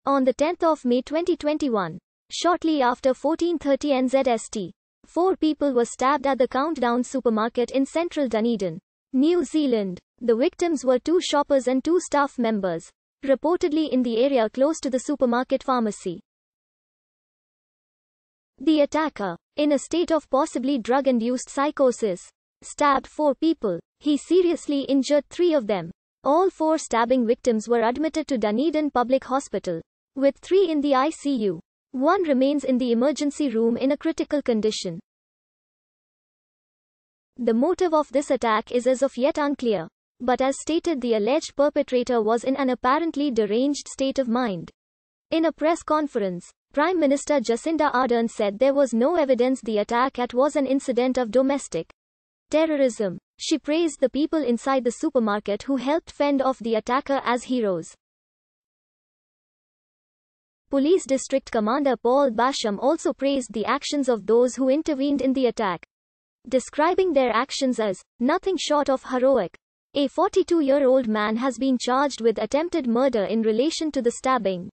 On the 10th of May 2021, shortly after 14:30 NZST, 4 people were stabbed at the Countdown supermarket in central Dunedin, New Zealand. The victims were 2 shoppers and 2 staff members, reportedly in the area close to the supermarket pharmacy. The attacker, in a state of possibly drug-induced psychosis, stabbed 4 people. He seriously injured 3 of them. All 4 stabbing victims were admitted to Dunedin Public Hospital, with 3 in the ICU. 1 remains in the emergency room in a critical condition. The motive of this attack is as of yet unclear, but as stated, the alleged perpetrator was in an apparently deranged state of mind. In a press conference, Prime Minister Jacinda Ardern said there was no evidence the attack was an incident of domestic terrorism. She praised the people inside the supermarket who helped fend off the attacker as heroes. Police District Commander Paul Basham also praised the actions of those who intervened in the attack, describing their actions as nothing short of heroic. A 42-year-old man has been charged with attempted murder in relation to the stabbing.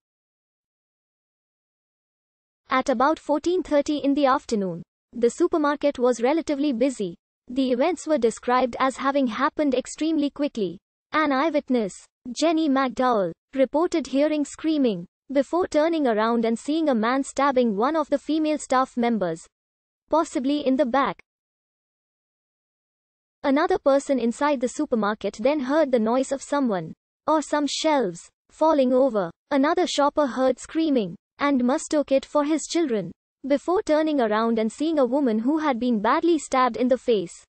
At about 14:30 in the afternoon, the supermarket was relatively busy. The events were described as having happened extremely quickly. An eyewitness, Jenny McDowell, reported hearing screaming before turning around and seeing a man stabbing one of the female staff members, possibly in the back. Another person inside the supermarket then heard the noise of someone, or some shelves, falling over. Another shopper heard screaming, and mistook it for his children, before turning around and seeing a woman who had been badly stabbed in the face.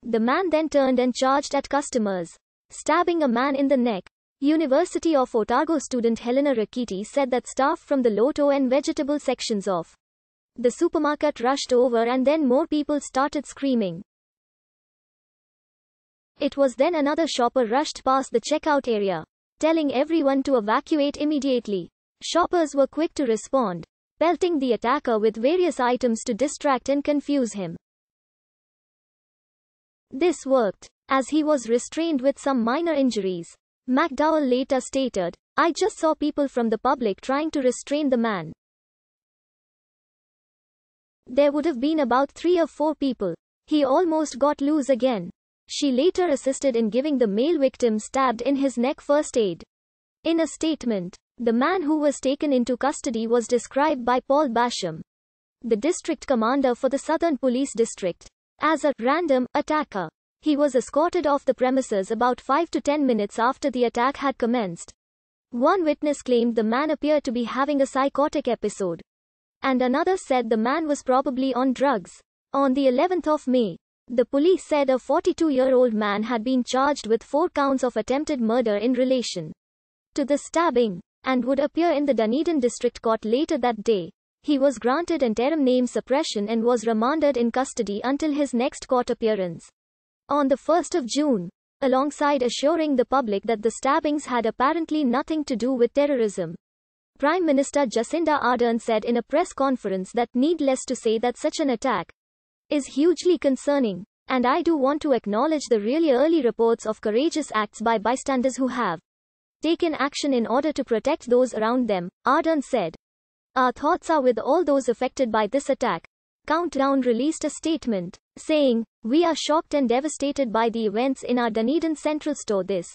The man then turned and charged at customers, stabbing a man in the neck. University of Otago student Helena Rakiti said that staff from the Lotto and vegetable sections of the supermarket rushed over and then more people started screaming. It was then another shopper rushed past the checkout area, telling everyone to evacuate immediately. Shoppers were quick to respond, pelting the attacker with various items to distract and confuse him. This worked, as he was restrained with some minor injuries. McDowell later stated, "I just saw people from the public trying to restrain the man. There would have been about 3 or 4 people. He almost got loose again." She later assisted in giving the male victim stabbed in his neck first aid. In a statement, the man who was taken into custody was described by Paul Basham, the district commander for the Southern Police District, as a random attacker. He was escorted off the premises about 5 to 10 minutes after the attack had commenced. One witness claimed the man appeared to be having a psychotic episode, and another said the man was probably on drugs. On the 11th of May, the police said a 42-year-old man had been charged with 4 counts of attempted murder in relation to the stabbing, and would appear in the Dunedin District Court later that day. He was granted interim name suppression and was remanded in custody until his next court appearance on the 1st of June, alongside assuring the public that the stabbings had apparently nothing to do with terrorism. Prime Minister Jacinda Ardern said in a press conference that, "Needless to say that such an attack is hugely concerning, and I do want to acknowledge the really early reports of courageous acts by bystanders who have taken action in order to protect those around them," Ardern said. "Our thoughts are with all those affected by this attack." Countdown released a statement, saying, "We are shocked and devastated by the events in our Dunedin Central store this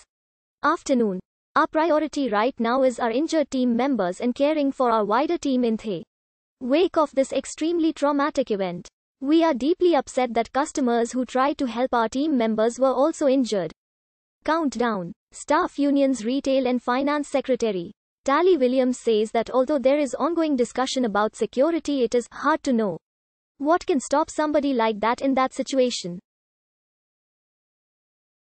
afternoon. Our priority right now is our injured team members and caring for our wider team in the wake of this extremely traumatic event. We are deeply upset that customers who tried to help our team members were also injured." Countdown. Staff Union's Retail and Finance Secretary, Tally Williams, says that although there is ongoing discussion about security, it is hard to know what can stop somebody like that in that situation.